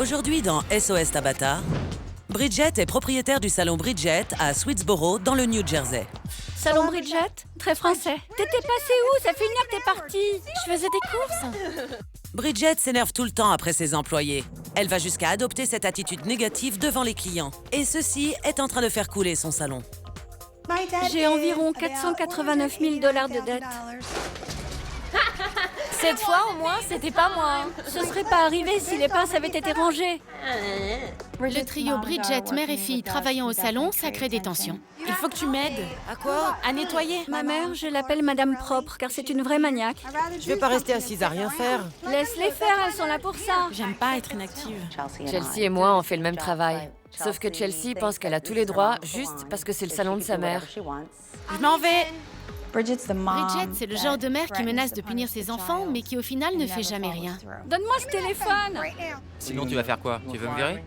Aujourd'hui dans SOS Tabata, Bridget est propriétaire du salon Bridget à Swedesboro dans le New Jersey. Salon Bridget, très français. T'étais passé où? Ça fait 1 heure que t'es partie. Je faisais des courses. Bridget s'énerve tout le temps après ses employés. Elle va jusqu'à adopter cette attitude négative devant les clients. Et ceci est en train de faire couler son salon. J'ai environ 489 000 $ de dette. Cette fois, au moins, c'était pas moi. Ce serait pas arrivé si les pinces avaient été rangées. Le trio Bridget, mère et fille, travaillant au salon, ça crée des tensions. Il faut que tu m'aides. À quoi? À nettoyer. Ma mère, je l'appelle Madame Propre, car c'est une vraie maniaque. Je vais pas rester assise à rien faire. Laisse-les faire, elles sont là pour ça. J'aime pas être inactive. Chelsea et moi, on fait le même travail. Sauf que Chelsea pense qu'elle a tous les droits juste parce que c'est le salon de sa mère. Je m'en vais. Bridget, c'est le genre de mère qui menace de punir ses enfants, mais qui au final ne fait jamais rien. Donne-moi ce téléphone. Sinon, tu vas faire quoi? Tu veux me virer?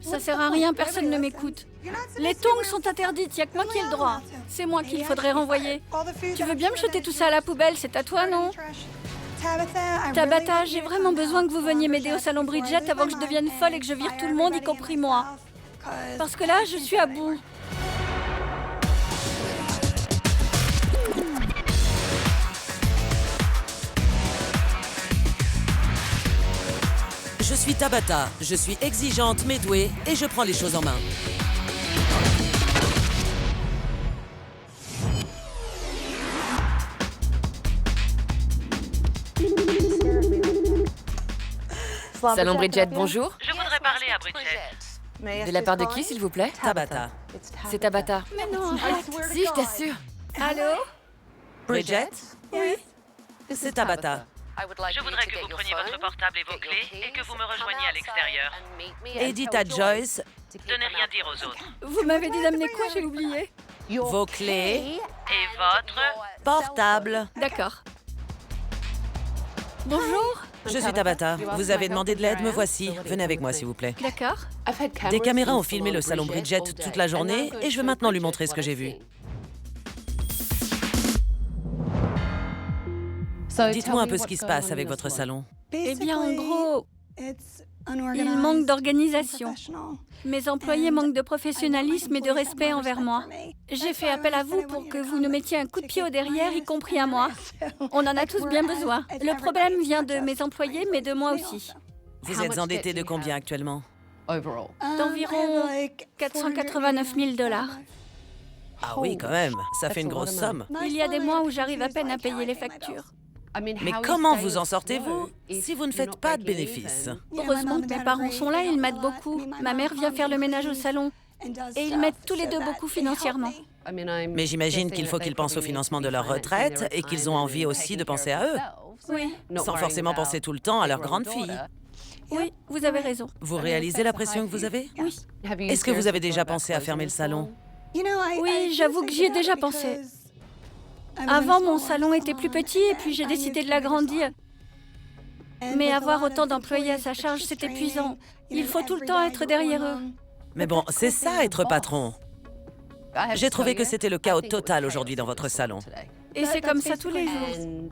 Ça sert à rien, personne ne m'écoute. Les tongs sont interdites, y a que moi qui ai le droit. C'est moi qu'il faudrait renvoyer. Tu veux bien me jeter tout ça à la poubelle? C'est à toi, non? Tabata, j'ai vraiment besoin que vous veniez m'aider au salon Bridget avant que je devienne folle et que je vire tout le monde, y compris moi. Parce que là, je suis à bout. Je suis Tabata, je suis exigeante mais douée et je prends les choses en main. Salon Bridget, bonjour. Je voudrais parler à Bridget. De la part de qui, s'il vous plaît? Tabata. C'est Tabata. Mais non, arrête. Si, je t'assure. Allô? Bridget? Oui. C'est Tabata. Je voudrais que vous preniez votre portable et vos clés et que vous me rejoigniez à l'extérieur. Et dites à Joyce, De ne rien dire aux autres. Vous m'avez dit d'amener quoi? J'ai oublié. vos clés, Et votre... portable. D'accord. Bonjour. Je suis Tabata. Vous avez demandé de l'aide, me voici. Venez avec moi, s'il vous plaît. D'accord. Des caméras ont filmé le salon Bridget toute la journée et je veux maintenant lui montrer ce que j'ai vu. Dites-moi un peu ce qui se passe avec votre salon. Eh bien, en gros, il manque d'organisation. Mes employés manquent de professionnalisme et de respect envers moi. J'ai fait appel à vous pour que vous nous mettiez un coup de pied au derrière, y compris à moi. On en a tous bien besoin. Le problème vient de mes employés, mais de moi aussi. Vous êtes endetté de combien actuellement? D'environ 489 000 $. Ah oui, quand même. Ça fait une grosse somme. Il y a des mois où j'arrive à peine à payer les factures. Mais comment vous en sortez-vous si vous ne faites pas de bénéfices? Heureusement que mes parents sont là, ils m'aident beaucoup. Ma mère vient faire le ménage au salon. Et ils m'aident tous les deux beaucoup financièrement. Mais j'imagine qu'il faut qu'ils pensent au financement de leur retraite et qu'ils ont envie aussi de penser à eux, Oui, sans forcément penser tout le temps à leur grande fille. oui, vous avez raison. Vous réalisez la pression que vous avez? Oui. Est-ce que vous avez déjà pensé à fermer le salon? Oui, j'avoue que j'y ai déjà pensé. Avant, mon salon était plus petit et puis j'ai décidé de l'agrandir. Mais avoir autant d'employés à sa charge, c'est épuisant. Il faut tout le temps être derrière eux. Mais bon, c'est ça, être patron. J'ai trouvé que c'était le chaos total aujourd'hui dans votre salon. Et c'est comme ça tous les jours.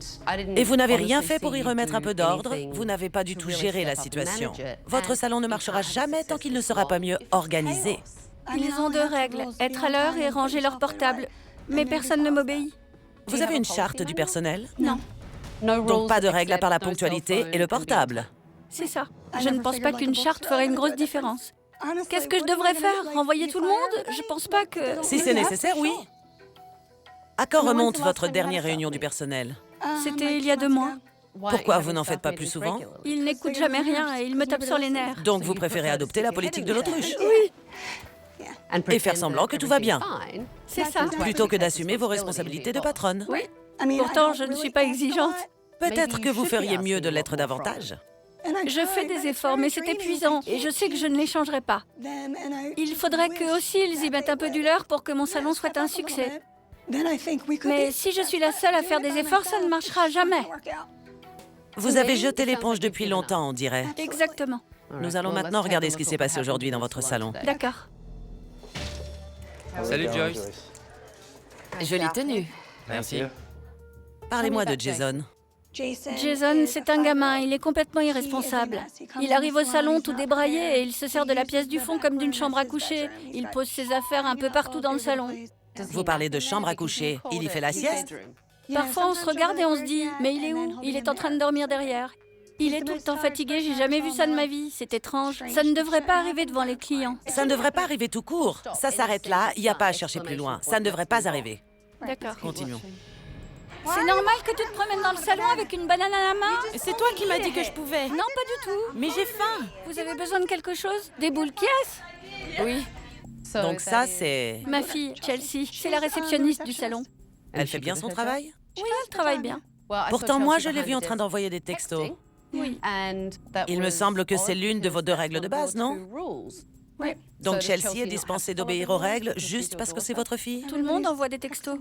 Et vous n'avez rien fait pour y remettre un peu d'ordre? Vous n'avez pas du tout géré la situation. Votre salon ne marchera jamais tant qu'il ne sera pas mieux organisé. Ils ont 2 règles, être à l'heure et ranger leur portable. Mais personne ne m'obéit. Vous avez une charte du personnel? Non, Donc pas de règles à part la ponctualité et le portable. c'est ça. Je ne pense pas qu'une charte ferait une grosse différence. Qu'est-ce que je devrais faire? Renvoyer tout le monde? Je pense pas que... Si c'est nécessaire, oui. À quand remonte votre dernière réunion du personnel? C'était il y a 2 mois. Pourquoi vous n'en faites pas plus souvent? Ils n'écoutent jamais rien et ils me tapent sur les nerfs. Donc vous préférez adopter la politique de l'autruche Oui, et faire semblant que tout va bien, c'est ça. plutôt que d'assumer vos responsabilités de patronne. Oui. Pourtant, je ne suis pas exigeante. Peut-être que vous feriez mieux de l'être davantage. Je fais des efforts, mais c'est épuisant. Et je sais que je ne les changerai pas. Il faudrait qu'eux aussi, ils y mettent un peu du leur pour que mon salon soit un succès. Mais si je suis la seule à faire des efforts, ça ne marchera jamais. Vous avez jeté l'éponge depuis longtemps, on dirait. Exactement. Nous allons maintenant regarder ce qui s'est passé aujourd'hui dans votre salon. D'accord. Salut Joyce. Jolie tenue. Merci. Parlez-moi de Jason. Jason, c'est un gamin, il est complètement irresponsable. Il arrive au salon tout débraillé et il se sert de la pièce du fond comme d'une chambre à coucher. Il pose ses affaires un peu partout dans le salon. Vous parlez de chambre à coucher. Il y fait la sieste? Parfois, on se regarde et on se dit « Mais il est où? Il est en train de dormir derrière. » Il est tout le temps fatigué, j'ai jamais vu ça de ma vie. C'est étrange. Ça ne devrait pas arriver devant les clients. Ça ne devrait pas arriver tout court. Ça s'arrête là, il n'y a pas à chercher plus loin. Ça ne devrait pas arriver. D'accord. Continuons. C'est normal que tu te promènes dans le salon avec une banane à la main? C'est toi qui m'as dit que je pouvais. Non, pas du tout. Mais j'ai faim. Vous avez besoin de quelque chose? Des boules qui est-ce? Oui. Donc ça, c'est... Ma fille, Chelsea, c'est la réceptionniste du salon. Elle fait bien son travail? Oui, elle travaille bien. Pourtant, moi, je l'ai vue en train d'envoyer des textos. Oui. Il me semble que c'est l'une de vos 2 règles de base, non? Oui. Donc Chelsea est dispensée d'obéir aux règles juste parce que c'est votre fille? Tout le monde envoie des textos.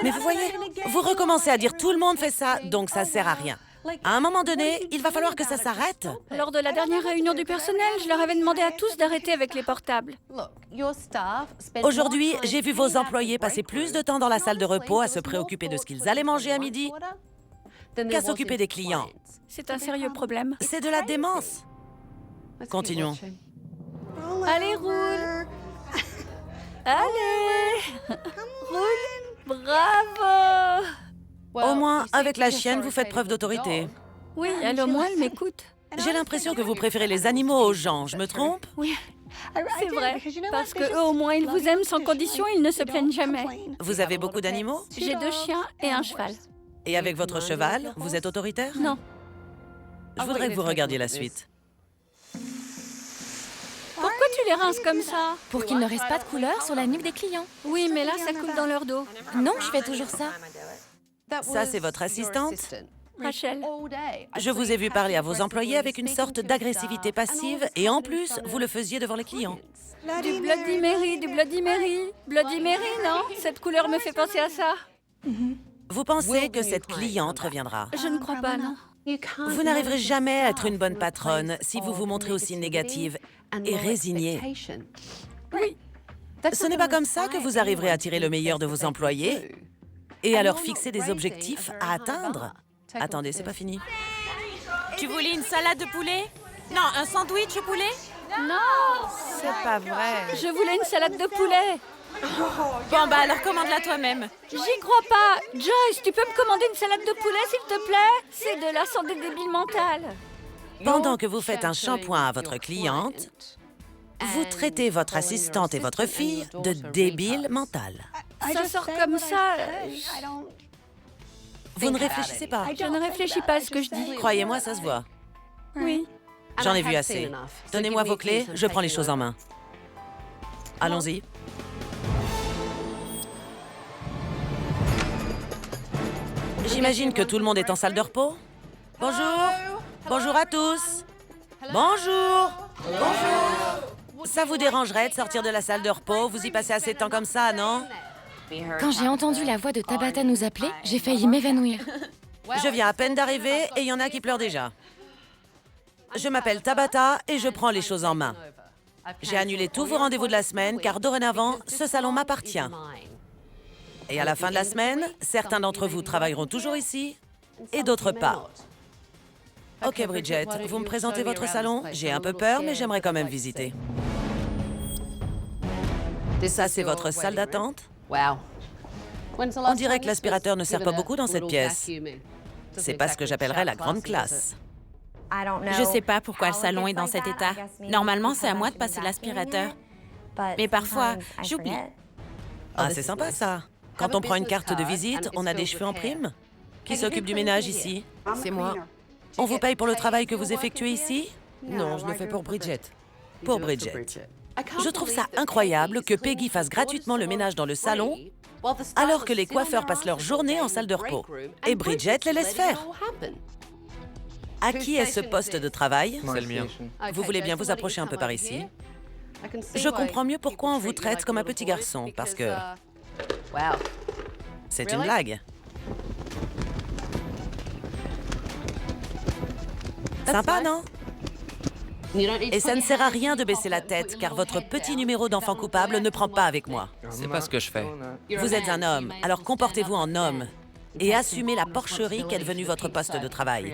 Mais vous voyez, vous recommencez à dire tout le monde fait ça, donc ça sert à rien. À un moment donné, il va falloir que ça s'arrête. Lors de la dernière réunion du personnel, je leur avais demandé à tous d'arrêter avec les portables. Aujourd'hui, j'ai vu vos employés passer plus de temps dans la salle de repos à se préoccuper de ce qu'ils allaient manger à midi qu'à s'occuper des clients. C'est un sérieux problème. C'est de la démence. Continuons. Allez, roule. Allez. Roule. Bravo. Au moins, avec la chienne, vous faites preuve d'autorité. Oui, elle au moins, elle m'écoute. J'ai l'impression que vous préférez les animaux aux gens, je me trompe? Oui, c'est vrai. Parce que eux, au moins, ils vous aiment sans condition, ils ne se plaignent jamais. Vous avez beaucoup d'animaux? J'ai 2 chiens et un cheval. Et avec votre cheval, vous êtes autoritaire? Non. Je voudrais que vous regardiez la suite. Pourquoi tu les rinces comme ça? Pour qu'il ne reste pas de couleur sur la nuque des clients. Oui, mais là, ça coule dans leur dos. Non, je fais toujours ça. Ça, c'est votre assistante? Rachel. Je vous ai vu parler à vos employés avec une sorte d'agressivité passive et en plus, vous le faisiez devant les clients. Du Bloody Mary, du Bloody Mary. Bloody Mary, non? Cette couleur me fait penser à ça. Vous pensez que cette cliente reviendra? Je ne crois pas, non. Vous n'arriverez jamais à être une bonne patronne si vous vous montrez aussi négative et résignée. Oui. Ce n'est pas comme ça que vous arriverez à tirer le meilleur de vos employés et à leur fixer des objectifs à atteindre. Attendez, c'est pas fini. Tu voulais une salade de poulet? Non, un sandwich au poulet? Non. C'est pas vrai. Je voulais une salade de poulet. Bon, bah alors commande-la toi-même. J'y crois pas. Joyce, tu peux me commander une salade de poulet, s'il te plaît? C'est de la santé débile mentale. Pendant que vous faites un shampoing à votre cliente, vous traitez votre assistante et votre fille de débiles mentales. Ça sort comme ça. Vous ne réfléchissez pas. Je ne réfléchis pas à ce que je dis. Croyez-moi, ça se voit. Oui. J'en ai vu assez. Donnez-moi vos clés, je prends les choses en main. Allons-y. J'imagine que tout le monde est en salle de repos. Bonjour. Bonjour à tous. Bonjour. Bonjour. Ça vous dérangerait de sortir de la salle de repos? Vous y passez assez de temps comme ça, non? Quand j'ai entendu la voix de Tabata nous appeler, j'ai failli m'évanouir. Je viens à peine d'arriver et il y en a qui pleurent déjà. Je m'appelle Tabata et je prends les choses en main. J'ai annulé tous vos rendez-vous de la semaine car dorénavant, ce salon m'appartient. Et à la fin de la semaine, certains d'entre vous travailleront toujours ici et d'autres pas. Ok, Bridget, vous me présentez votre salon? J'ai un peu peur, mais j'aimerais quand même visiter. Ça, c'est votre salle d'attente? On dirait que l'aspirateur ne sert pas beaucoup dans cette pièce. C'est pas ce que j'appellerais la grande classe. Je sais pas pourquoi le salon est dans cet état. Normalement, c'est à moi de passer l'aspirateur. Mais parfois, j'oublie. Ah, c'est sympa, ça. Quand on prend une carte de visite, on a des cheveux en prime? Qui s'occupe du ménage ici? C'est moi. On vous paye pour le travail que vous effectuez ici? Non, je le fais pour Bridget. Pour Bridget. Je trouve ça incroyable que Peggy fasse gratuitement le ménage dans le salon, alors que les coiffeurs passent leur journée en salle de repos. Et Bridget les laisse faire. À qui est ce poste de travail? C'est le mien. Vous voulez bien vous approcher un peu par ici? Je comprends mieux pourquoi on vous traite comme un petit garçon, parce que... C'est une blague. Sympa, non? Et ça ne sert à rien de baisser la tête, car votre petit numéro d'enfant coupable ne prend pas avec moi. C'est pas ce que je fais. Vous êtes un homme, alors comportez-vous en homme. et assumez la porcherie qu'est devenue votre poste de travail.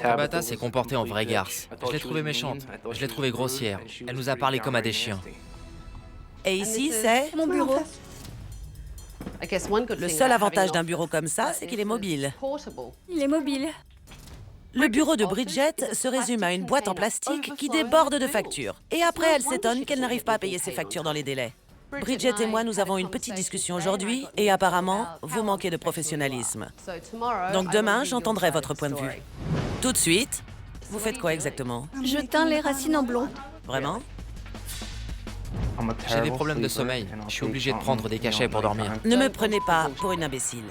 Tabata s'est comportée en vraie garce. Je l'ai trouvée méchante. Je l'ai trouvée grossière. Elle nous a parlé comme à des chiens. Et ici, c'est Mon bureau. le seul avantage d'un bureau comme ça, c'est qu'il est mobile. Il est mobile. Le bureau de Bridget se résume à une boîte en plastique qui déborde de factures. Et après, elle s'étonne qu'elle n'arrive pas à payer ses factures dans les délais. Bridget et moi, nous avons une petite discussion aujourd'hui et apparemment, vous manquez de professionnalisme. Donc demain, j'entendrai votre point de vue. Tout de suite, vous faites quoi exactement? Je teins les racines en blond. Vraiment? J'ai des problèmes de sommeil. Je suis obligé de prendre des cachets pour dormir. Ne me prenez pas pour une imbécile.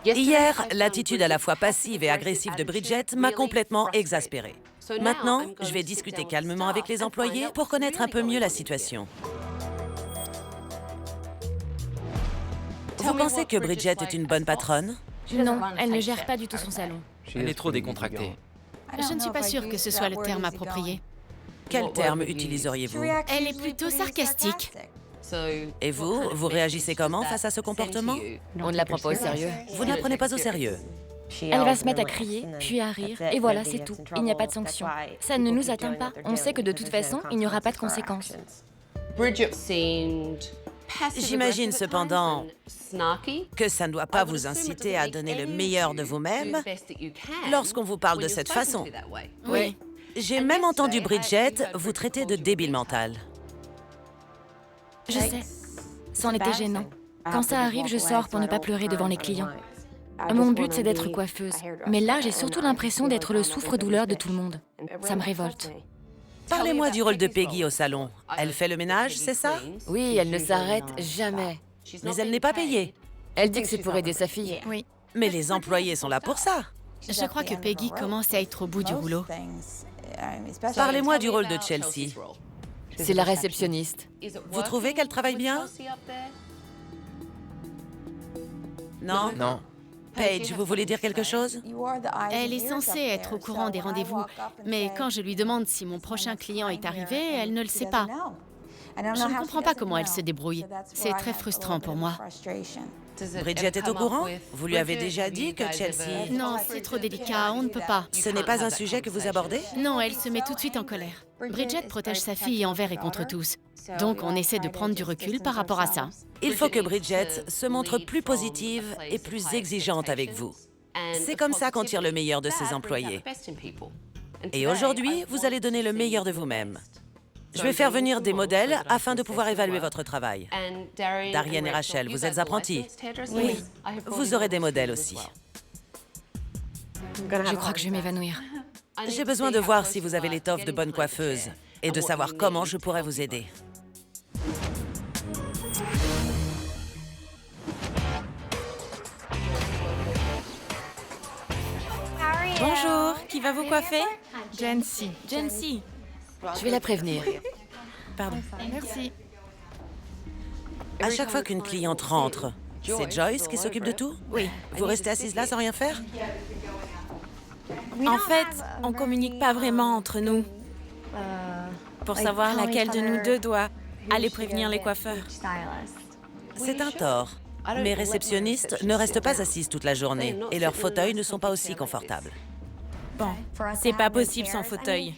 Hier, l'attitude à la fois passive et agressive de Bridget m'a complètement exaspérée. Maintenant, je vais discuter calmement avec les employés pour connaître un peu mieux la situation. Vous pensez que Bridget est une bonne patronne? Non, elle ne gère pas du tout son salon. Elle est trop décontractée. Je ne suis pas sûre que ce soit le terme approprié. Quel terme utiliseriez-vous? Elle est plutôt sarcastique. Et vous, vous réagissez comment face à ce comportement? On ne la prend pas au sérieux. Vous ne la prenez pas au sérieux. Elle va se mettre à crier, puis à rire, et voilà, c'est tout. Il n'y a pas de sanction. Ça ne nous atteint pas. On sait que de toute façon, il n'y aura pas de conséquences. J'imagine cependant que ça ne doit pas vous inciter à donner le meilleur de vous-même lorsqu'on vous parle de cette façon. Oui. J'ai même entendu Bridget vous traiter de débile mental. Je sais. C'en était gênant. Quand ça arrive, je sors pour ne pas pleurer devant les clients. Mon but, c'est d'être coiffeuse. Mais là, j'ai surtout l'impression d'être le souffre-douleur de tout le monde. Ça me révolte. Parlez-moi du rôle de Peggy au salon. Elle fait le ménage, c'est ça? Oui, elle ne s'arrête jamais. Mais elle n'est pas payée. Elle dit que c'est pour aider sa fille. Oui. Mais les employés sont là pour ça. Je crois que Peggy commence à être au bout du rouleau. Parlez-moi du rôle de Chelsea. C'est la réceptionniste. Vous trouvez qu'elle travaille bien? Non? Non. Paige, vous voulez dire quelque chose? Elle est censée être au courant des rendez-vous, mais quand je lui demande si mon prochain client est arrivé, elle ne le sait pas. Je ne comprends pas comment elle se débrouille. C'est très frustrant pour moi. Bridget est au courant? Vous lui avez déjà dit que Chelsea... Non, c'est trop délicat, on ne peut pas. Ce n'est pas un sujet que vous abordez? Non, elle se met tout de suite en colère. Bridget protège sa fille envers et contre tous. Donc on essaie de prendre du recul par rapport à ça. Il faut que Bridget se montre plus positive et plus exigeante avec vous. C'est comme ça qu'on tire le meilleur de ses employés. Et aujourd'hui, vous allez donner le meilleur de vous-même. Je vais faire venir des modèles afin de pouvoir évaluer votre travail. Darienne et Rachel, vous êtes apprentis? Oui. Vous aurez des modèles aussi. Je crois que je vais m'évanouir. J'ai besoin de voir si vous avez l'étoffe de bonne coiffeuse et de savoir comment je pourrais vous aider. Bonjour, qui va vous coiffer? Jency. Jency. Je vais la prévenir. Pardon. Merci. À chaque fois qu'une cliente rentre, c'est Joyce qui s'occupe de tout? Oui. Vous restez assise là sans rien faire? En fait, on communique pas vraiment entre nous pour savoir laquelle de nous deux doit aller prévenir les coiffeurs. C'est un tort. Mes réceptionnistes ne restent pas assises toute la journée et leurs fauteuils ne sont pas aussi confortables. Bon, c'est pas possible sans fauteuil.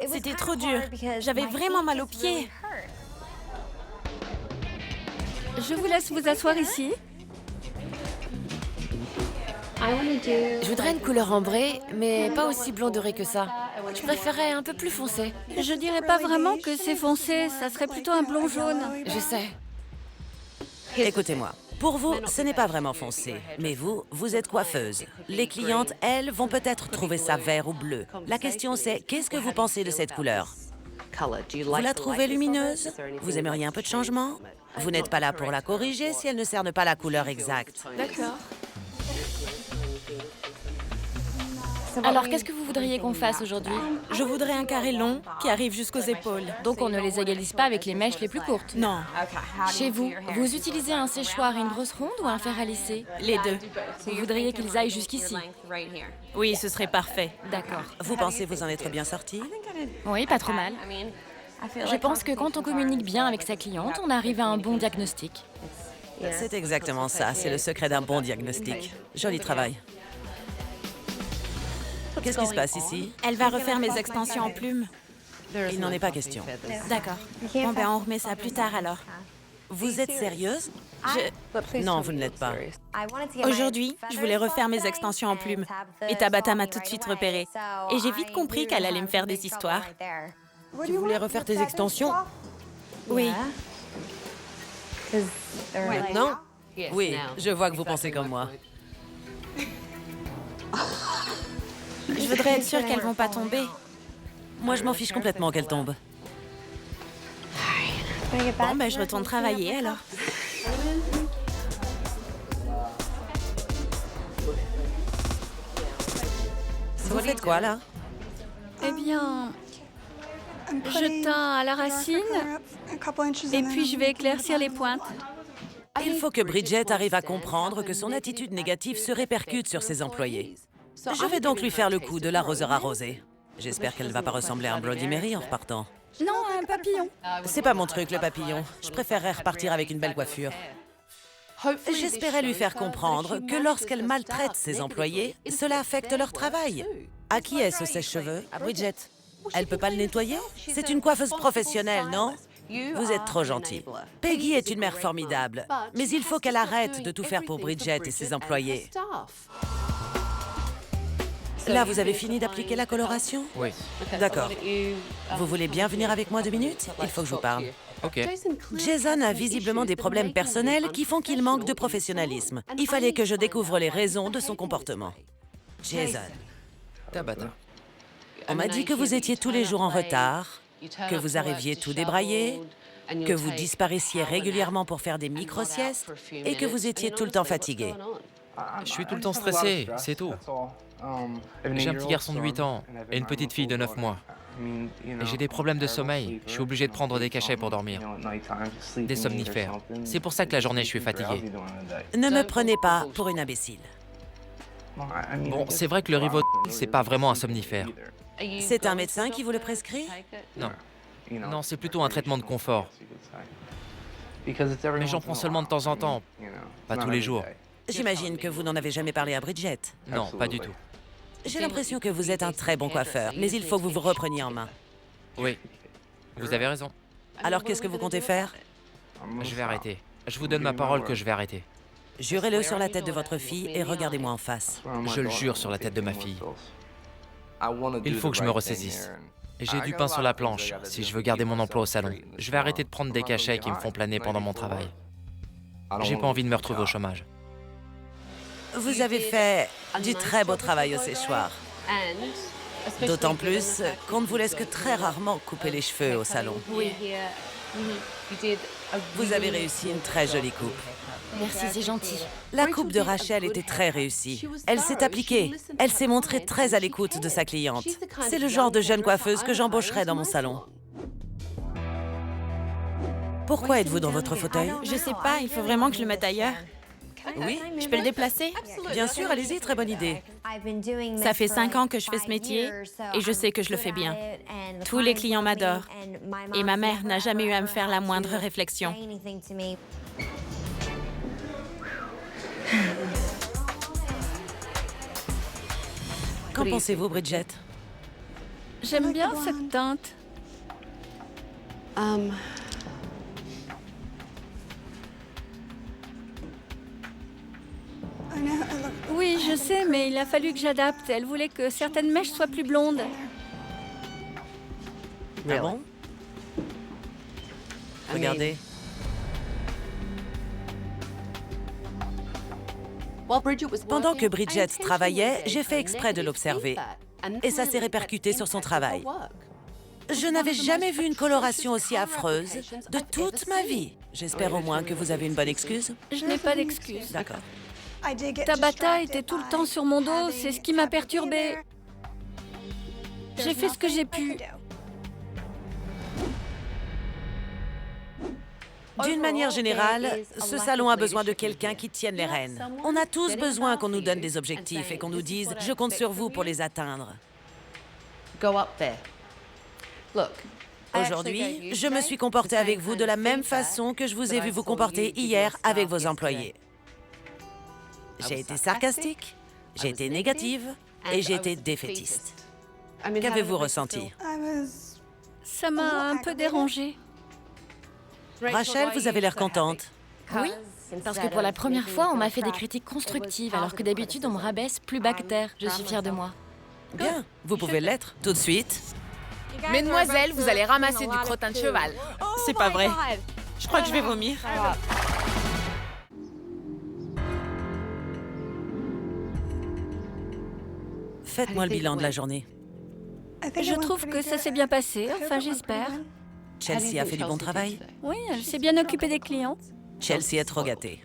C'était trop dur. J'avais vraiment mal aux pieds. Je vous laisse vous asseoir ici. Je voudrais une couleur ambrée, mais pas aussi blond doré que ça. Je préférerais un peu plus foncé. Je dirais pas vraiment que c'est foncé, ça serait plutôt un blond jaune. Je sais. Écoutez-moi, pour vous, ce n'est pas vraiment foncé, mais vous, vous êtes coiffeuse. Les clientes, elles, vont peut-être trouver ça vert ou bleu. La question c'est, qu'est-ce que vous pensez de cette couleur? Vous la trouvez lumineuse? Vous aimeriez un peu de changement? Vous n'êtes pas là pour la corriger si elle ne cerne pas la couleur exacte. D'accord. Alors, qu'est-ce que vous voudriez qu'on fasse aujourd'hui? Je voudrais un carré long qui arrive jusqu'aux épaules. Donc on ne les égalise pas avec les mèches les plus courtes. Non, Chez vous, vous utilisez un séchoir et une brosse ronde ou un fer à lisser? les deux. Vous voudriez qu'ils aillent jusqu'ici? Oui, ce serait parfait. D'accord. Vous pensez vous en être bien sorti? Oui, pas trop mal. Je pense que quand on communique bien avec sa cliente, on arrive à un bon diagnostic. C'est exactement ça, c'est le secret d'un bon diagnostic. Joli travail. Qu'est-ce qui se passe ici? Elle va refaire mes extensions en plumes. Il n'en est pas question. D'accord. Bon, ben on remet ça plus tard alors. Vous êtes sérieuse? Non, vous ne l'êtes pas. Aujourd'hui, je voulais refaire mes extensions en plumes. Et Tabata m'a tout de suite repérée. Et j'ai vite compris qu'elle allait me faire des histoires. Tu voulais refaire tes extensions? Oui. Maintenant? Oui, je vois que vous pensez comme moi. Je voudrais être sûre qu'elles vont pas tomber. Moi, je m'en fiche complètement qu'elle tombe. Bon, ben je retourne travailler alors. Vous faites quoi, là? Eh bien, je teins à la racine et puis je vais éclaircir les pointes. Il faut que Bridget arrive à comprendre que son attitude négative se répercute sur ses employés. Je vais donc lui faire le coup de l'arroseur arrosé. J'espère qu'elle ne va pas ressembler à un Bloody Mary en repartant. Non, un papillon. C'est pas mon truc, le papillon. Je préférerais repartir avec une belle coiffure. J'espérais lui faire comprendre que lorsqu'elle maltraite ses employés, cela affecte leur travail. À qui est ce sèche-cheveux? À Bridget. Elle peut pas le nettoyer? C'est une coiffeuse professionnelle, non? Vous êtes trop gentil. Peggy est une mère formidable, mais il faut qu'elle arrête de tout faire pour Bridget et ses employés. Là, vous avez fini d'appliquer la coloration? Oui. D'accord. Vous voulez bien venir avec moi 2 minutes? Il faut que je vous parle. Ok. Jason a visiblement des problèmes personnels qui font qu'il manque de professionnalisme. Il fallait que je découvre les raisons de son comportement. Jason, Tabata. on m'a dit que vous étiez tous les jours en retard, que vous arriviez tout débraillé, que vous disparaissiez régulièrement pour faire des micro-siestes et que vous étiez tout le temps fatigué. Je suis tout le temps stressé, c'est tout. J'ai un petit garçon de 8 ans et une petite fille de 9 mois. Et j'ai des problèmes de sommeil. Je suis obligé de prendre des cachets pour dormir. Des somnifères. C'est pour ça que la journée, je suis fatigué. Ne me prenez pas pour une imbécile. Bon, c'est vrai que le Rivotril, c'est pas vraiment un somnifère. C'est un médecin qui vous le prescrit? Non. Non, c'est plutôt un traitement de confort. Mais j'en prends seulement de temps en temps, pas tous les jours. J'imagine que vous n'en avez jamais parlé à Bridget. Non, pas du tout. J'ai l'impression que vous êtes un très bon coiffeur, mais il faut que vous vous repreniez en main. Oui, vous avez raison. Alors qu'est-ce que vous comptez faire? Je vais arrêter. Je vous donne ma parole que je vais arrêter. Jurez-le sur la tête de votre fille et regardez-moi en face. Je le jure sur la tête de ma fille. Il faut que je me ressaisisse. Et j'ai du pain sur la planche si je veux garder mon emploi au salon. Je vais arrêter de prendre des cachets qui me font planer pendant mon travail. J'ai pas envie de me retrouver au chômage. Vous avez fait du très beau travail au séchoir. D'autant plus qu'on ne vous laisse que très rarement couper les cheveux au salon. Oui. Vous avez réussi une très jolie coupe. Merci, c'est gentil. La coupe de Rachel était très réussie. Elle s'est appliquée. Elle s'est montrée très à l'écoute de sa cliente. C'est le genre de jeune coiffeuse que j'embaucherais dans mon salon. Pourquoi êtes-vous dans votre fauteuil? Je sais pas, il faut vraiment que je le mette ailleurs. Oui, Je peux le déplacer? bien sûr, allez-y, très bonne idée. Ça fait 5 ans que je fais ce métier et je sais que je le fais bien. Tous les clients m'adorent et ma mère n'a jamais eu à me faire la moindre réflexion. Qu'en pensez-vous, Bridget? J'aime bien cette teinte. Oui, je sais, mais il a fallu que j'adapte. Elle voulait que certaines mèches soient plus blondes. Ah bon? Regardez. Pendant que Bridget travaillait, j'ai fait exprès de l'observer. Et ça s'est répercuté sur son travail. Je n'avais jamais vu une coloration aussi affreuse de toute ma vie. J'espère au moins que vous avez une bonne excuse. Je n'ai pas d'excuse. D'accord. Tabata était tout le temps sur mon dos, c'est ce qui m'a perturbée. J'ai fait ce que j'ai pu. D'une manière générale, ce salon a besoin de quelqu'un qui tienne les rênes. On a tous besoin qu'on nous donne des objectifs et qu'on nous dise « je compte sur vous pour les atteindre ». Aujourd'hui, je me suis comportée avec vous de la même façon que je vous ai vu vous comporter hier avec vos employés. J'ai été sarcastique, j'ai été négative et j'ai été défaitiste. Qu'avez-vous ressenti? Ça m'a un peu dérangée. Rachel, vous avez l'air contente. Oui, parce que pour la première fois, on m'a fait des critiques constructives, alors que d'habitude, on me rabaisse plus bas que terre. Je suis fière de moi. Bien, vous pouvez l'être tout de suite. Mesdemoiselles, vous allez ramasser du crottin de cheval. C'est pas vrai. Je crois que je vais vomir. Faites-moi le bilan de la journée. Je trouve que ça s'est bien passé, enfin j'espère. Chelsea a fait du bon travail. Oui, elle s'est bien occupée des clients. Chelsea est trop gâtée.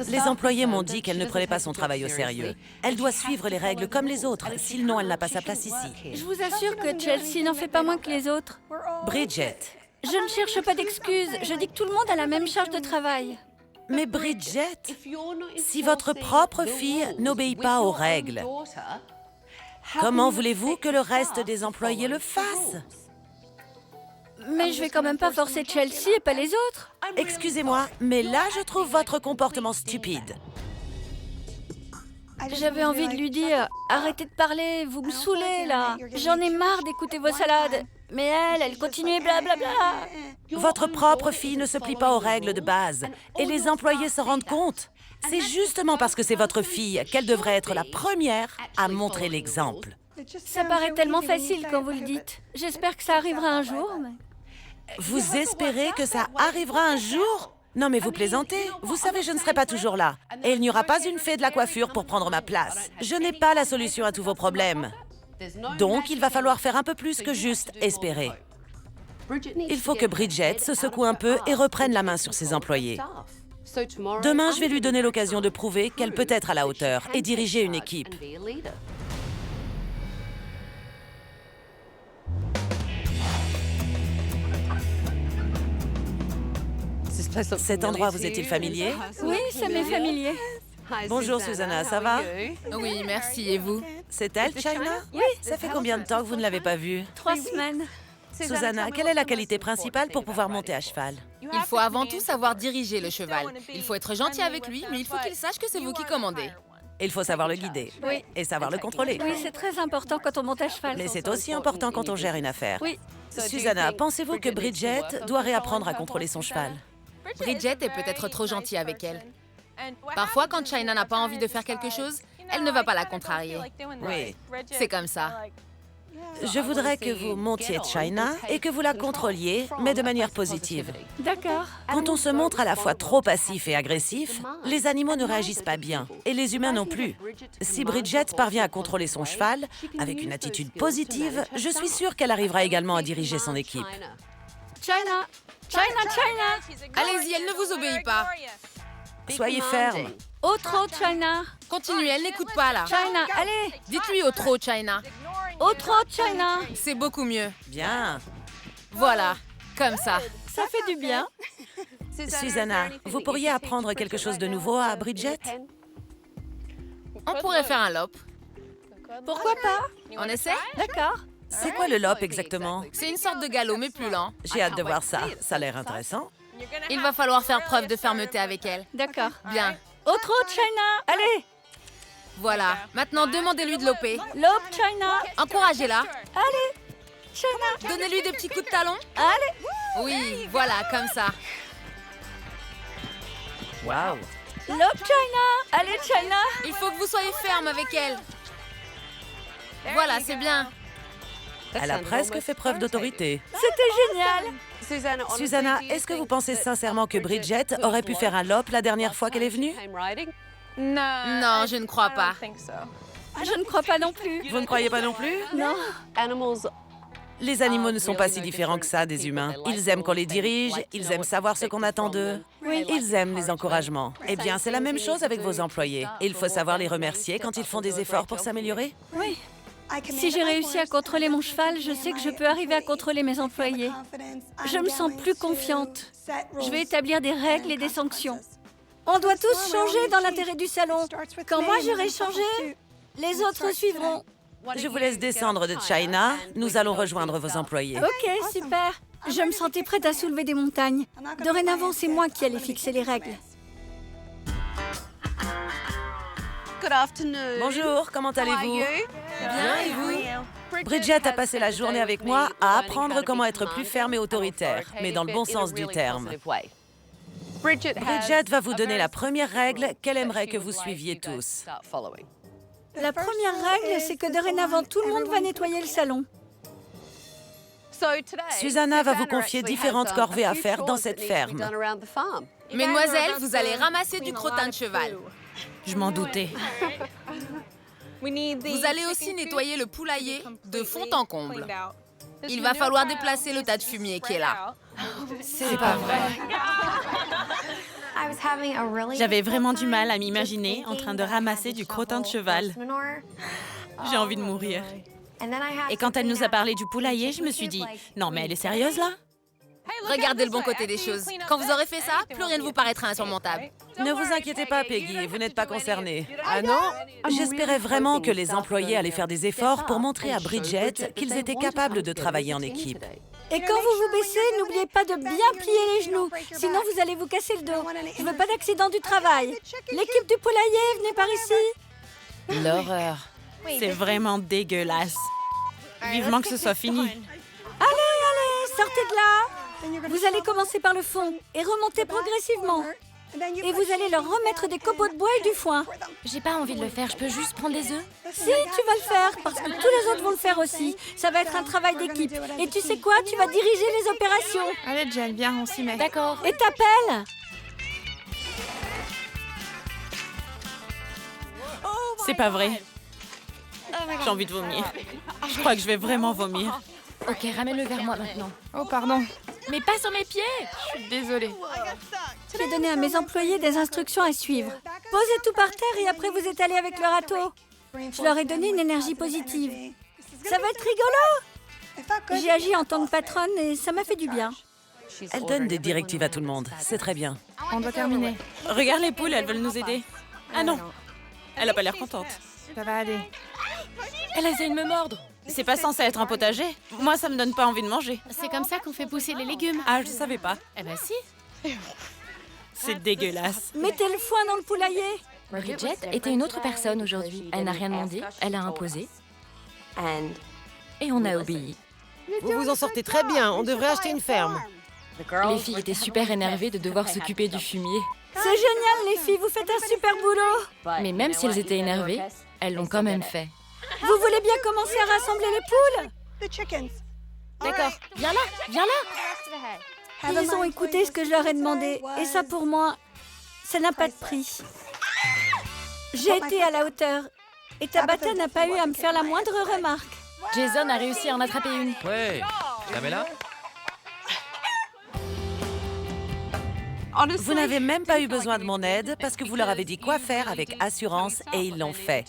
Les employés m'ont dit qu'elle ne prenait pas son travail au sérieux. Elle doit suivre les règles comme les autres, sinon elle n'a pas sa place ici. Je vous assure que Chelsea n'en fait pas moins que les autres. Bridget. Je ne cherche pas d'excuses, je dis que tout le monde a la même charge de travail. Mais Bridget, si votre propre fille n'obéit pas aux règles, comment voulez-vous que le reste des employés le fassent? Mais je vais quand même pas forcer Chelsea et pas les autres. Excusez-moi, mais là je trouve votre comportement stupide. J'avais envie de lui dire « Arrêtez de parler, vous me saoulez là. J'en ai marre d'écouter vos salades. » Mais elle continuait blablabla. Votre propre fille ne se plie pas aux règles de base et les employés se rendent compte. C'est justement parce que c'est votre fille qu'elle devrait être la première à montrer l'exemple. Ça paraît tellement facile quand vous le dites. J'espère que ça arrivera un jour. Mais... Vous espérez que ça arrivera un jour? Non mais vous plaisantez. Vous savez, je ne serai pas toujours là. Et il n'y aura pas une fée de la coiffure pour prendre ma place. Je n'ai pas la solution à tous vos problèmes. Donc, il va falloir faire un peu plus que juste espérer. Il faut que Bridget se secoue un peu et reprenne la main sur ses employés. Demain, je vais lui donner l'occasion de prouver qu'elle peut être à la hauteur et diriger une équipe. Cet endroit vous est-il familier? Oui, ça m'est familier. Bonjour Susanna, ça va? Oui, merci. Et vous? C'est elle, China? Oui. Ça fait combien de temps que vous ne l'avez pas vue? 3 semaines. Susanna, quelle est la qualité principale pour pouvoir monter à cheval? Il faut avant tout savoir diriger le cheval. Il faut être gentil avec lui, mais il faut qu'il sache que c'est vous qui commandez. Il faut savoir le guider. Oui. Et savoir le contrôler. Oui, c'est très important quand on monte à cheval. Mais c'est aussi important quand on gère une affaire. Oui. Susanna, pensez-vous que Bridget doit réapprendre à contrôler son cheval? Bridget est peut-être trop gentille avec elle. Parfois, quand China n'a pas envie de faire quelque chose, elle ne va pas la contrarier. Oui. C'est comme ça. Je voudrais que vous montiez China et que vous la contrôliez, mais de manière positive. D'accord. Quand on se montre à la fois trop passif et agressif, les animaux ne réagissent pas bien, et les humains non plus. Si Bridget parvient à contrôler son cheval, avec une attitude positive, je suis sûre qu'elle arrivera également à diriger son équipe. China! China, China! Allez-y, elle ne vous obéit pas. Soyez ferme. Au trot, China! Continuez, elle n'écoute pas là. China, allez! Dites-lui au trot, China. Au trot, China! C'est beaucoup mieux. Bien. Voilà, comme ça. Ça fait du bien. Susanna, vous pourriez apprendre quelque chose de nouveau à Bridget? On pourrait faire un lop. Pourquoi pas? On essaie? D'accord. C'est quoi le lop exactement? C'est une sorte de galop, mais plus lent. J'ai hâte de voir ça. Ça a l'air intéressant. Il va falloir faire preuve de fermeté avec elle. D'accord. Bien. Au trot, China! Allez! Voilà. Maintenant, demandez-lui de loper. Lop, China! Encouragez-la. Allez! China! Donnez-lui des petits coups de talon. Allez! Oui, voilà, comme ça. Waouh! Lop, China! Allez, China! Il faut que vous soyez ferme avec elle. Voilà, c'est bien. Elle a presque fait preuve d'autorité. C'était génial! Susanna, est-ce que vous pensez sincèrement que Bridget aurait pu faire un lop la dernière fois qu'elle est venue? Non, je ne crois pas. Je ne crois pas non plus. Vous ne croyez pas non plus? Non. Les animaux ne sont pas si différents que ça des humains. Ils aiment qu'on les dirige, ils aiment savoir ce qu'on attend d'eux. Ils aiment les encouragements. Eh bien, c'est la même chose avec vos employés. Il faut savoir les remercier quand ils font des efforts pour s'améliorer. Oui. Si j'ai réussi à contrôler mon cheval, je sais que je peux arriver à contrôler mes employés. Je me sens plus confiante. Je vais établir des règles et des sanctions. On doit tous changer dans l'intérêt du salon. Quand moi j'aurai changé, les autres suivront. Je vous laisse descendre de China. Nous allons rejoindre vos employés. Ok, super. Je me sentais prête à soulever des montagnes. Dorénavant, c'est moi qui allais fixer les règles. Bonjour, comment allez-vous? Bien, et vous? Bridget a passé la journée avec moi à apprendre comment être plus ferme et autoritaire, mais dans le bon sens du terme. Bridget va vous donner la première règle qu'elle aimerait que vous suiviez tous. La première règle, c'est que dorénavant, tout le monde va nettoyer le salon. Susanna va vous confier différentes corvées à faire dans cette ferme. Mesdemoiselles, vous allez ramasser du crottin de cheval. Je m'en doutais. Vous allez aussi nettoyer le poulailler de fond en comble. Il va falloir déplacer le tas de fumier qui est là. C'est pas vrai. J'avais vraiment du mal à m'imaginer en train de ramasser du crottin de cheval. J'ai envie de mourir. Et quand elle nous a parlé du poulailler, je me suis dit, non mais elle est sérieuse là? Regardez le bon côté des choses. Quand vous aurez fait ça, plus rien ne vous paraîtra insurmontable. Ne vous inquiétez pas, Peggy, vous n'êtes pas concernée. Ah non? J'espérais vraiment que les employés allaient faire des efforts pour montrer à Bridget qu'ils étaient capables de travailler en équipe. Et quand vous vous baissez, n'oubliez pas de bien plier les genoux, sinon vous allez vous casser le dos. Je veux pas d'accident du travail. L'équipe du poulailler, venez par ici. L'horreur. C'est vraiment dégueulasse. Vivement que ce soit fini. Allez, sortez de là. Vous allez commencer par le fond et remonter progressivement. Et vous allez leur remettre des copeaux de bois et du foin. J'ai pas envie de le faire, je peux juste prendre des œufs? Si, tu vas le faire, parce que tous les autres vont le faire aussi. Ça va être un travail d'équipe. Et tu sais quoi? Tu vas diriger les opérations. Allez Jen, viens, on s'y met. D'accord. Et t'appelles? C'est pas vrai. J'ai envie de vomir. Je crois que je vais vraiment vomir. Ok, ramène-le vers moi maintenant. Oh, pardon. Mais pas sur mes pieds! Je suis désolée. J'ai donné à mes employés des instructions à suivre. Posez tout par terre et après vous étalez avec le râteau. Je leur ai donné une énergie positive. Ça va être rigolo! J'ai agi en tant que patronne et ça m'a fait du bien. Elle donne des directives à tout le monde, c'est très bien. On doit terminer. Regarde les poules, elles veulent nous aider. Ah non, elle a pas l'air contente. Ça va aller. Elle essaie de me mordre. C'est pas censé être un potager. Moi, ça me donne pas envie de manger. C'est comme ça qu'on fait pousser les légumes. Ah, je savais pas. Eh ben si. C'est dégueulasse. Mettez le foin dans le poulailler. Bridget était une autre personne aujourd'hui. Elle n'a rien demandé, elle a imposé. Et on a obéi. Vous vous en sortez très bien, on devrait acheter une ferme. Les filles étaient super énervées de devoir s'occuper du fumier. C'est génial les filles, vous faites un super boulot. Mais même si elles étaient énervées, elles l'ont quand même fait. Vous voulez bien commencer à rassembler les poules? D'accord, viens là. Ils ont écouté ce que je leur ai demandé. Et ça pour moi, ça n'a pas de prix. J'ai été à la hauteur. Et Tabata n'a pas eu à me faire la moindre remarque. Jason a réussi à en attraper une. Ouais, la mets là? Vous n'avez même pas eu besoin de mon aide parce que vous leur avez dit quoi faire avec assurance et ils l'ont fait.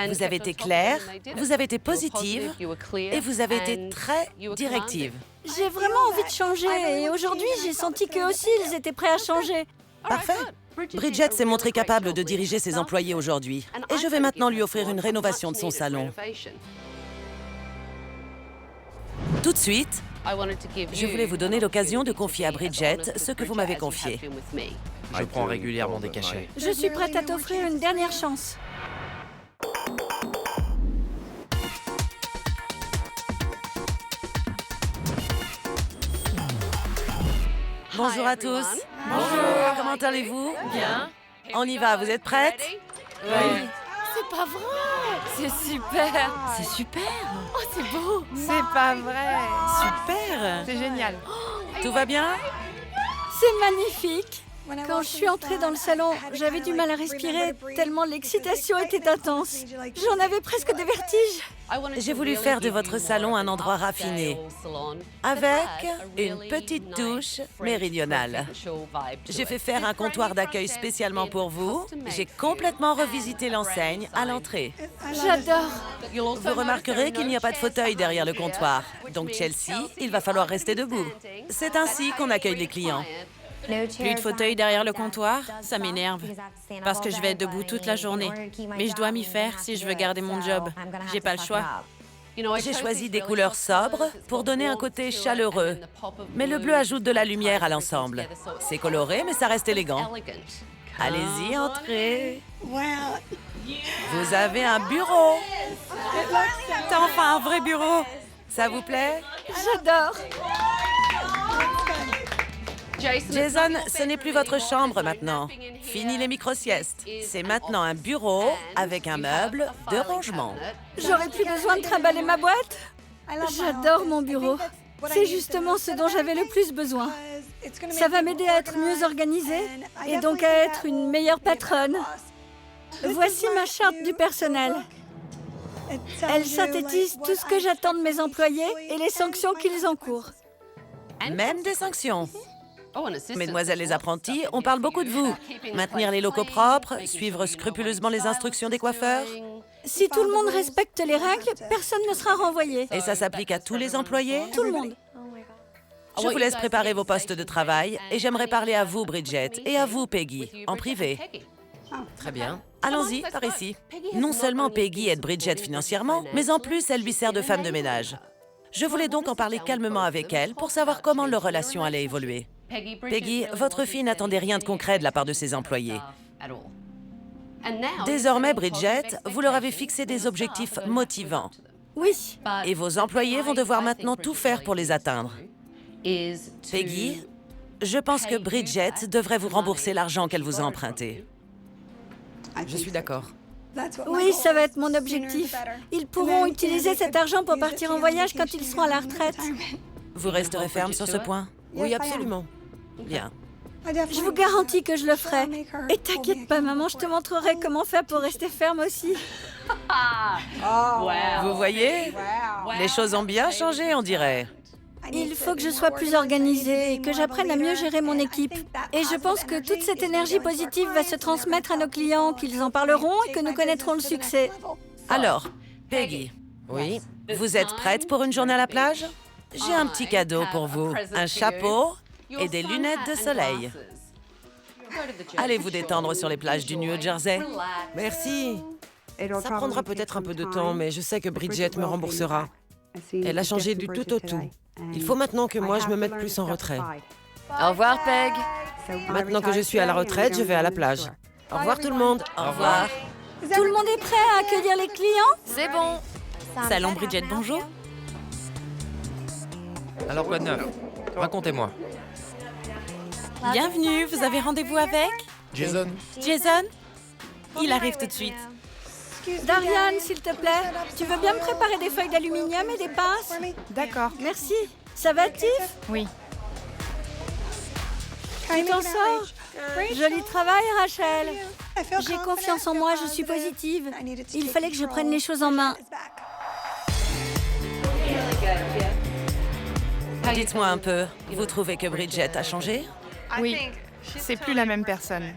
Vous avez été claire, vous avez été positive et vous avez été très directive. J'ai vraiment envie de changer et aujourd'hui, j'ai senti qu'eux aussi, ils étaient prêts à changer. Parfait. Bridget s'est montrée capable de diriger ses employés aujourd'hui et je vais maintenant lui offrir une rénovation de son salon. Tout de suite, je voulais vous donner l'occasion de confier à Bridget ce que vous m'avez confié. Je prends régulièrement des cachets. Je suis prête à t'offrir une dernière chance. Bonjour à tous. Bonjour. Comment allez-vous? Bien. On y va, vous êtes prêtes? Oui. C'est pas vrai. C'est super. C'est super. Oh, c'est beau. C'est pas vrai. Super. C'est génial. Tout va bien? C'est magnifique. Quand je suis entrée dans le salon, j'avais du mal à respirer tellement l'excitation était intense. J'en avais presque des vertiges. J'ai voulu faire de votre salon un endroit raffiné, avec une petite touche méridionale. J'ai fait faire un comptoir d'accueil spécialement pour vous. J'ai complètement revisité l'enseigne à l'entrée. J'adore. Vous remarquerez qu'il n'y a pas de fauteuil derrière le comptoir. Donc Chelsea, il va falloir rester debout. C'est ainsi qu'on accueille les clients. Plus de fauteuil derrière le comptoir, ça m'énerve. Parce que je vais être debout toute la journée. Mais je dois m'y faire si je veux garder mon job. J'ai pas le choix. J'ai choisi des couleurs sobres pour donner un côté chaleureux. Mais le bleu ajoute de la lumière à l'ensemble. C'est coloré, mais ça reste élégant. Allez-y, entrez. Vous avez un bureau. T'as enfin un vrai bureau. Ça vous plaît? J'adore. Jason, ce n'est plus votre chambre maintenant. Fini les micro-siestes. C'est maintenant un bureau avec un meuble de rangement. J'aurais plus besoin de trimballer ma boîte. J'adore mon bureau. C'est justement ce dont j'avais le plus besoin. Ça va m'aider à être mieux organisée et donc à être une meilleure patronne. Voici ma charte du personnel. Elle synthétise tout ce que j'attends de mes employés et les sanctions qu'ils encourent. Même des sanctions. Mesdemoiselles les apprentis, on parle beaucoup de vous. Maintenir les locaux propres, suivre scrupuleusement les instructions des coiffeurs. Si tout le monde respecte les règles, personne ne sera renvoyé. Et ça s'applique à tous les employés? Tout le monde. Je vous laisse préparer vos postes de travail et j'aimerais parler à vous, Bridget, et à vous, Peggy, en privé. Très bien. Allons-y, par ici. Non seulement Peggy aide Bridget financièrement, mais en plus, elle lui sert de femme de ménage. Je voulais donc en parler calmement avec elle pour savoir comment leur relation allait évoluer. Peggy, votre fille n'attendait rien de concret de la part de ses employés. Désormais, Bridget, vous leur avez fixé des objectifs motivants. Oui. Et vos employés vont devoir maintenant tout faire pour les atteindre. Peggy, je pense que Bridget devrait vous rembourser l'argent qu'elle vous a emprunté. Je suis d'accord. Oui, ça va être mon objectif. Ils pourront utiliser cet argent pour partir en voyage quand ils seront à la retraite. Vous resterez ferme sur ce point? Oui, absolument. Bien. Je vous garantis que je le ferai. Et t'inquiète pas, maman, je te montrerai comment faire pour rester ferme aussi. Vous voyez? Les choses ont bien changé, on dirait. Il faut que je sois plus organisée et que j'apprenne à mieux gérer mon équipe. Et je pense que toute cette énergie positive va se transmettre à nos clients, qu'ils en parleront et que nous connaîtrons le succès. Alors, Peggy, Oui. vous êtes prête pour une journée à la plage? J'ai un petit cadeau pour vous. Un chapeau et des lunettes de soleil. Allez vous détendre sur les plages du New Jersey. Merci. Ça prendra peut-être un peu de temps, mais je sais que Bridget me remboursera. Elle a changé du tout au tout. Il faut maintenant que moi, je me mette plus en retrait. Au revoir, Peg. Maintenant que je suis à la retraite, je vais à la plage. Au revoir tout le monde. Au revoir. Tout le monde est prêt à accueillir les clients? C'est bon. Salon Bridget, bonjour. Alors quoi de neuf? Racontez-moi. Bienvenue, vous avez rendez-vous avec Jason, Jason? Il arrive tout de suite. Darian, s'il te plaît, tu veux bien me préparer des feuilles d'aluminium et des pinces? D'accord. Merci. Ça va, Tiff? Oui. Tu t'en sors? Joli travail, Rachel. J'ai confiance en moi, je suis positive. Il fallait que je prenne les choses en main. Dites-moi un peu, vous trouvez que Bridget a changé? Oui. C'est plus la même personne.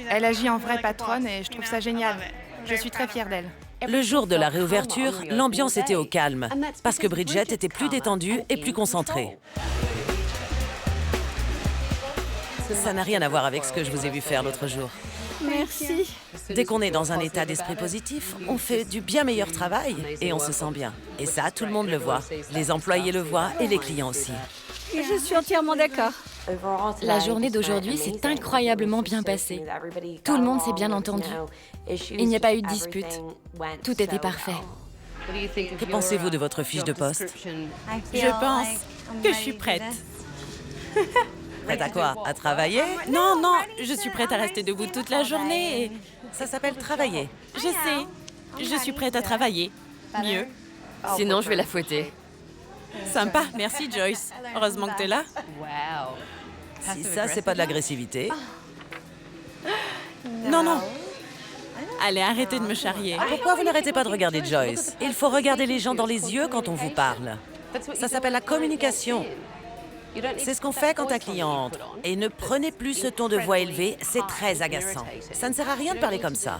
Elle agit en vraie patronne et je trouve ça génial. Je suis très fière d'elle. Le jour de la réouverture, l'ambiance était au calme, parce que Bridget était plus détendue et plus concentrée. Ça n'a rien à voir avec ce que je vous ai vu faire l'autre jour. Merci. Dès qu'on est dans un état d'esprit positif, on fait du bien meilleur travail et on se sent bien. Et ça, tout le monde le voit. Les employés le voient et les clients aussi. Je suis entièrement d'accord. La journée d'aujourd'hui s'est incroyablement bien passée. Tout le monde s'est bien entendu. Il n'y a pas eu de dispute. Tout était parfait. Que pensez-vous de votre fiche de poste? Je pense que je suis prête. Prête à quoi? À travailler? Non, non, je suis prête à rester debout toute la journée et... Ça s'appelle travailler. Je sais, je suis prête à travailler. Mieux. Sinon, je vais la fouetter. Sympa, merci Joyce. Heureusement que t'es là. Si ça, c'est pas de l'agressivité. Non, non. Allez, arrêtez de me charrier. Pourquoi vous n'arrêtez pas de regarder Joyce? Il faut regarder les gens dans les yeux quand on vous parle. Ça s'appelle la communication. C'est ce qu'on fait quand un client entre. Et ne prenez plus ce ton de voix élevé, c'est très agaçant. Ça ne sert à rien de parler comme ça.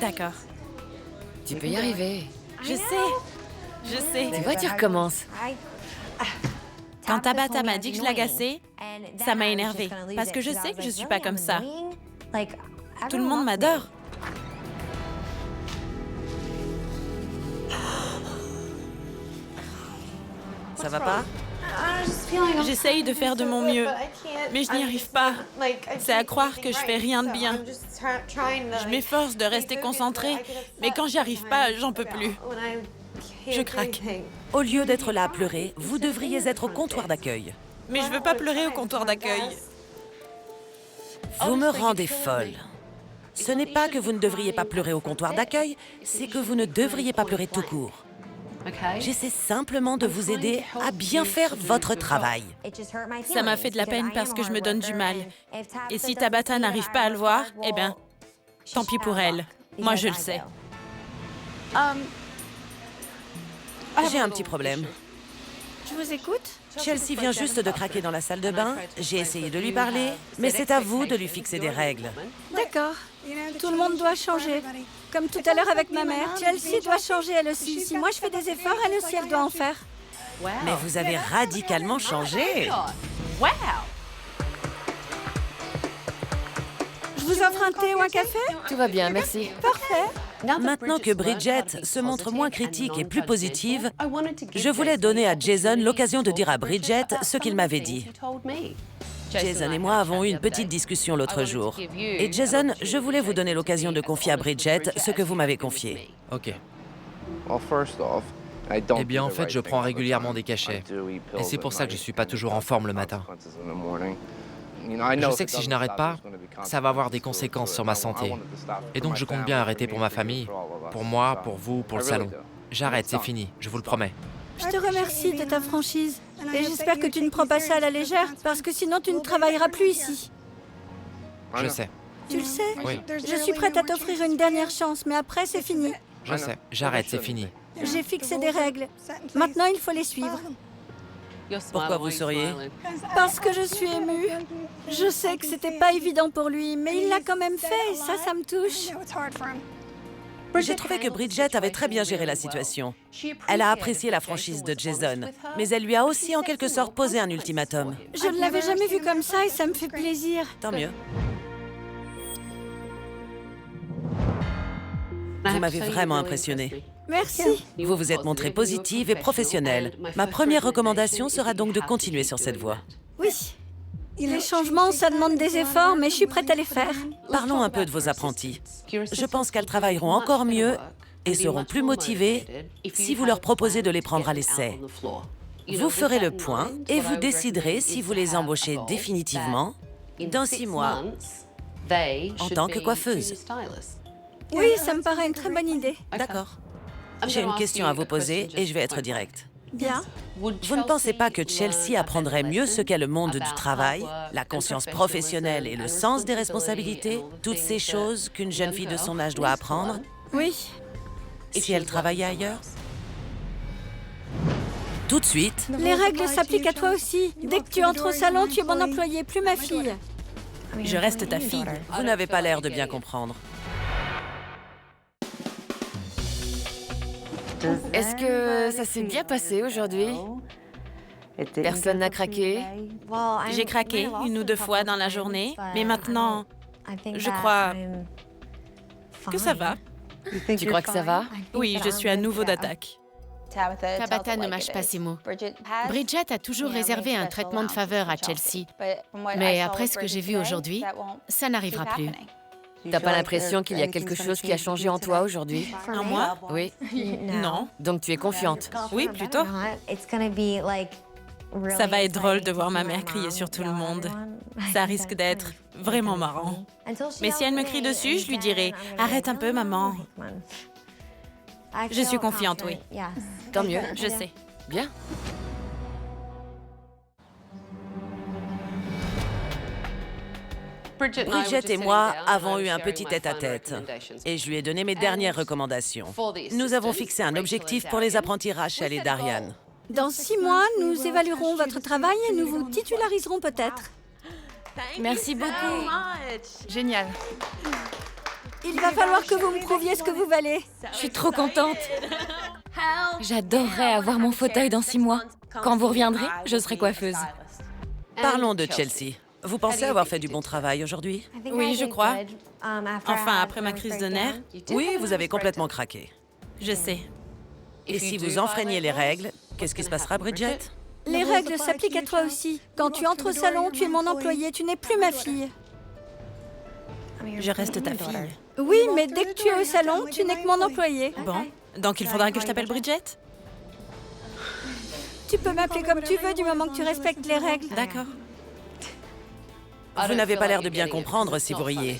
D'accord. Tu peux y arriver. Je sais. Je sais. Tu vois, tu recommences. Quand Tabata m'a dit que je l'agaçais, ça m'a énervée, parce que je sais que je suis pas comme ça. Tout le monde m'adore. Ça va pas? J'essaye de faire de mon mieux, mais je n'y arrive pas. C'est à croire que je fais rien de bien. Je m'efforce de rester concentrée, mais quand j'y arrive pas, j'en peux plus. Je craque. Au lieu d'être là à pleurer, vous devriez être au comptoir d'accueil. Mais je veux pas pleurer au comptoir d'accueil. Vous me rendez folle. Ce n'est pas que vous ne devriez pas pleurer au comptoir d'accueil, c'est que vous ne devriez pas pleurer tout court. J'essaie simplement de vous aider à bien faire votre travail. Ça m'a fait de la peine parce que je me donne du mal. Et si Tabata n'arrive pas à le voir, eh bien, tant pis pour elle. Moi, je le sais. J'ai un petit problème. Je vous écoute. Chelsea vient juste de craquer dans la salle de bain. J'ai essayé de lui parler, mais c'est à vous de lui fixer des règles. D'accord. Tout le monde doit changer. Comme tout à l'heure avec ma mère, Chelsea doit changer elle aussi. Si moi je fais des efforts, elle aussi elle doit en faire. Mais vous avez radicalement changé. Je vous offre un thé ou un café? Tout va bien, merci. Parfait. Maintenant que Bridget se montre moins critique et plus positive, je voulais donner à Jason l'occasion de dire à Bridget ce qu'il m'avait dit. Jason et moi avons eu une petite discussion l'autre jour. Et Jason, je voulais vous donner l'occasion de confier à Bridget ce que vous m'avez confié. Ok. Eh bien, en fait, je prends régulièrement des cachets. Et c'est pour ça que je suis pas toujours en forme le matin. Je sais que si je n'arrête pas, ça va avoir des conséquences sur ma santé. Et donc je compte bien arrêter pour ma famille, pour moi, pour vous, pour le salon. J'arrête, c'est fini, je vous le promets. Je te remercie de ta franchise. Et j'espère que tu ne prends pas ça à la légère, parce que sinon tu ne travailleras plus ici. Je sais, Tu le sais? oui, Je suis prête à t'offrir une dernière chance, mais après c'est fini. je sais. J'arrête, c'est fini. J'ai fixé des règles. Maintenant il faut les suivre. Pourquoi vous souriez? Parce que je suis émue. Je sais que c'était pas évident pour lui, mais il l'a quand même fait et ça me touche. J'ai trouvé que Bridget avait très bien géré la situation. Elle a apprécié la franchise de Jason, mais elle lui a aussi en quelque sorte posé un ultimatum. Je ne l'avais jamais vu comme ça et ça me fait plaisir. Tant mieux. Vous m'avez vraiment impressionnée. Merci. Vous vous êtes montrée positive et professionnelle. Ma première recommandation sera donc de continuer sur cette voie. Oui. Les changements, ça demande des efforts, mais je suis prête à les faire. Parlons un peu de vos apprentis. Je pense qu'elles travailleront encore mieux et seront plus motivées si vous leur proposez de les prendre à l'essai. Vous ferez le point et vous déciderez si vous les embauchez définitivement dans 6 mois en tant que coiffeuse. Oui, ça me paraît une très bonne idée. D'accord. J'ai une question à vous poser et je vais être directe. Bien. Vous ne pensez pas que Chelsea apprendrait mieux ce qu'est le monde du travail, la conscience professionnelle et le sens des responsabilités, toutes ces choses qu'une jeune fille de son âge doit apprendre, Oui. si elle travaillait ailleurs? Tout de suite, Les règles s'appliquent à toi aussi. Dès que tu entres au salon, tu es mon employé, plus ma fille. Je reste ta fille. vous n'avez pas l'air de bien comprendre. Est-ce que ça s'est bien passé aujourd'hui? Personne n'a craqué? J'ai craqué 1 ou 2 fois dans la journée, mais maintenant, je crois que ça va. Tu crois que ça va? Oui, je suis à nouveau d'attaque. Tabata ne mâche pas ses mots. Bridget a toujours réservé un traitement de faveur à Chelsea. Mais après ce que j'ai vu aujourd'hui, ça n'arrivera plus. T'as pas l'impression qu'il y a quelque chose qui a changé en toi aujourd'hui? En moi? Oui. Non. Donc tu es confiante? Oui, plutôt. Ça va être drôle de voir ma mère crier sur tout le monde. Ça risque d'être vraiment marrant. Mais si elle me crie dessus, je lui dirai « Arrête un peu, maman ». Je suis confiante, oui. Tant mieux. Je sais. Bien. Bridget et moi avons eu un petit tête-à-tête et je lui ai donné mes dernières recommandations. Nous avons fixé un objectif pour les apprentis Rachel et Darian. Dans 6 mois, nous évaluerons votre travail et nous vous titulariserons peut-être. Merci beaucoup. Génial. Il va falloir que vous me prouviez ce que vous valez. Je suis trop contente. J'adorerais avoir mon fauteuil dans 6 mois. Quand vous reviendrez, je serai coiffeuse. Parlons de Chelsea. Vous pensez avoir fait du bon travail aujourd'hui? Oui, je crois. Enfin, après ma crise de nerfs. Oui, vous avez complètement craqué. Je sais. Et si vous enfreignez les règles, qu'est-ce qui se passera, Bridget? Les règles s'appliquent à toi aussi. Quand tu entres au salon, tu es mon employé, tu n'es plus ma fille. Je reste ta fille. Oui, mais dès que tu es au salon, tu n'es que mon employé. Bon, donc il faudra que je t'appelle Bridget? Tu peux m'appeler comme tu veux du moment que tu respectes les règles. D'accord. Vous n'avez pas l'air de bien comprendre si vous riez.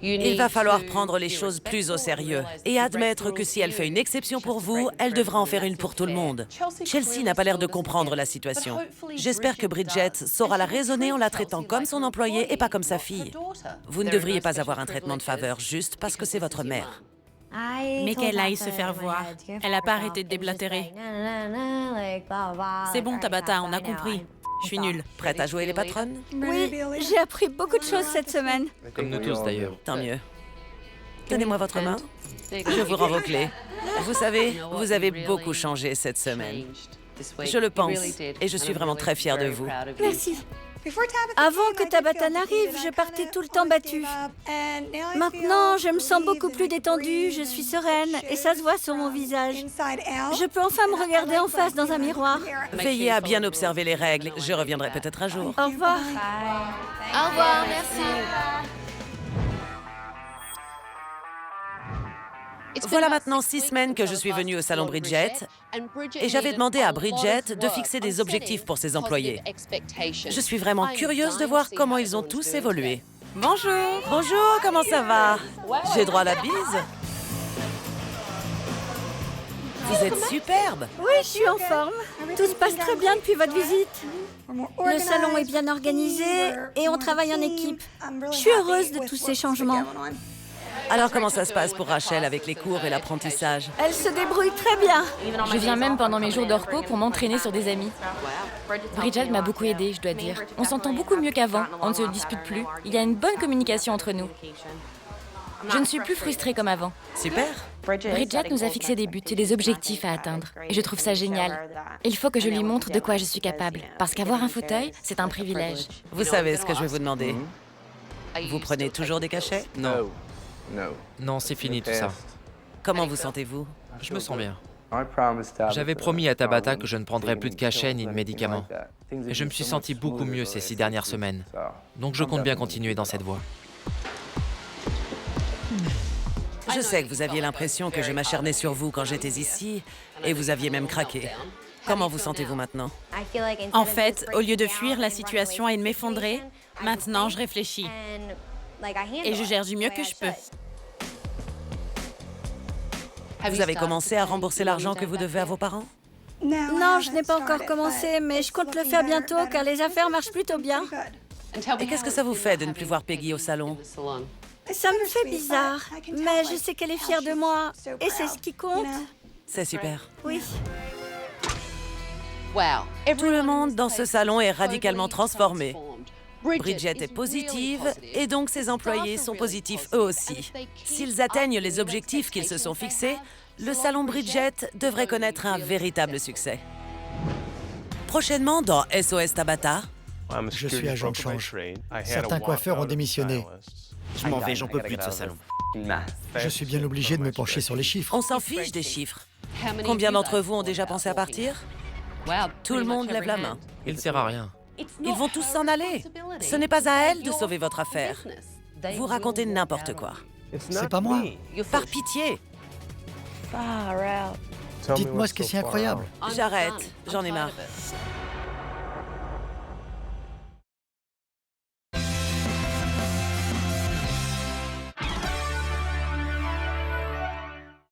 Il va falloir prendre les choses plus au sérieux et admettre que si elle fait une exception pour vous, elle devra en faire une pour tout le monde. Chelsea n'a pas l'air de comprendre la situation. J'espère que Bridget saura la raisonner en la traitant comme son employée et pas comme sa fille. Vous ne devriez pas avoir un traitement de faveur juste parce que c'est votre mère. Mais qu'elle aille se faire voir. Elle n'a pas arrêté de déblatérer. C'est bon, Tabata, on a compris. Je suis nulle. Prête à jouer les patronnes? Oui, j'ai appris beaucoup de choses cette semaine. Comme nous tous d'ailleurs. Tant mieux. Donnez-moi votre main. Je vous rends vos clés. Vous savez, vous avez beaucoup changé cette semaine. Je le pense et je suis vraiment très fière de vous. Merci. Avant que Tabata n'arrive, je partais tout le temps battue. Maintenant, je me sens beaucoup plus détendue, je suis sereine et ça se voit sur mon visage. Je peux enfin me regarder en face dans un miroir. Veillez à bien observer les règles. Je reviendrai peut-être un jour. Au revoir. Au revoir, merci. Voilà maintenant 6 semaines que je suis venue au salon Bridget et j'avais demandé à Bridget de fixer des objectifs pour ses employés. Je suis vraiment curieuse de voir comment ils ont tous évolué. Bonjour. Bonjour, comment ça va? J'ai droit à la bise? Vous êtes superbe. Oui, je suis en forme. Tout se passe très bien depuis votre visite. Le salon est bien organisé et on travaille en équipe. Je suis heureuse de tous ces changements. Alors comment ça se passe pour Rachel avec les cours et l'apprentissage? Elle se débrouille très bien. Je viens même pendant mes jours de repos pour m'entraîner sur des amis. Bridget m'a beaucoup aidée, je dois dire. On s'entend beaucoup mieux qu'avant, on ne se dispute plus. Il y a une bonne communication entre nous. Je ne suis plus frustrée comme avant. Super. Bridget nous a fixé des buts et des objectifs à atteindre. Et je trouve ça génial. Il faut que je lui montre de quoi je suis capable. Parce qu'avoir un fauteuil, c'est un privilège. Vous savez ce que je vais vous demander? Vous prenez toujours des cachets? Non. Non, c'est fini tout ça. Comment vous sentez-vous? Je me sens bien. J'avais promis à Tabata que je ne prendrais plus de cachets ni de médicaments. Et je me suis senti beaucoup mieux ces 6 dernières semaines. Donc je compte bien continuer dans cette voie. Je sais que vous aviez l'impression que je m'acharnais sur vous quand j'étais ici, et vous aviez même craqué. Comment vous sentez-vous maintenant? En fait, au lieu de fuir la situation et de m'effondrer, maintenant je réfléchis. Et je gère du mieux que je peux. Vous avez commencé à rembourser l'argent que vous devez à vos parents? Non, je n'ai pas encore commencé, mais je compte le faire bientôt car les affaires marchent plutôt bien. Et qu'est-ce que ça vous fait de ne plus voir Peggy au salon? Ça me fait bizarre, mais je sais qu'elle est fière de moi et c'est ce qui compte. C'est super. Oui. Tout le monde dans ce salon est radicalement transformé. Bridget est positive et donc ses employés sont positifs eux aussi. S'ils atteignent les objectifs qu'ils se sont fixés, le salon Bridget devrait connaître un véritable succès. Prochainement dans SOS Tabata. Je suis agent de change. Certains coiffeurs ont démissionné. Je m'en vais, j'en peux plus de ce salon. Je suis bien obligé de me pencher sur les chiffres. On s'en fiche des chiffres. Combien d'entre vous ont déjà pensé à partir? Tout le monde lève la main. Il ne sert à rien. Ils vont tous s'en aller. Ce n'est pas à elle de sauver votre affaire. Vous racontez n'importe quoi. C'est pas moi. Par pitié. Dites-moi ce qui est si incroyable. J'arrête, j'en ai marre.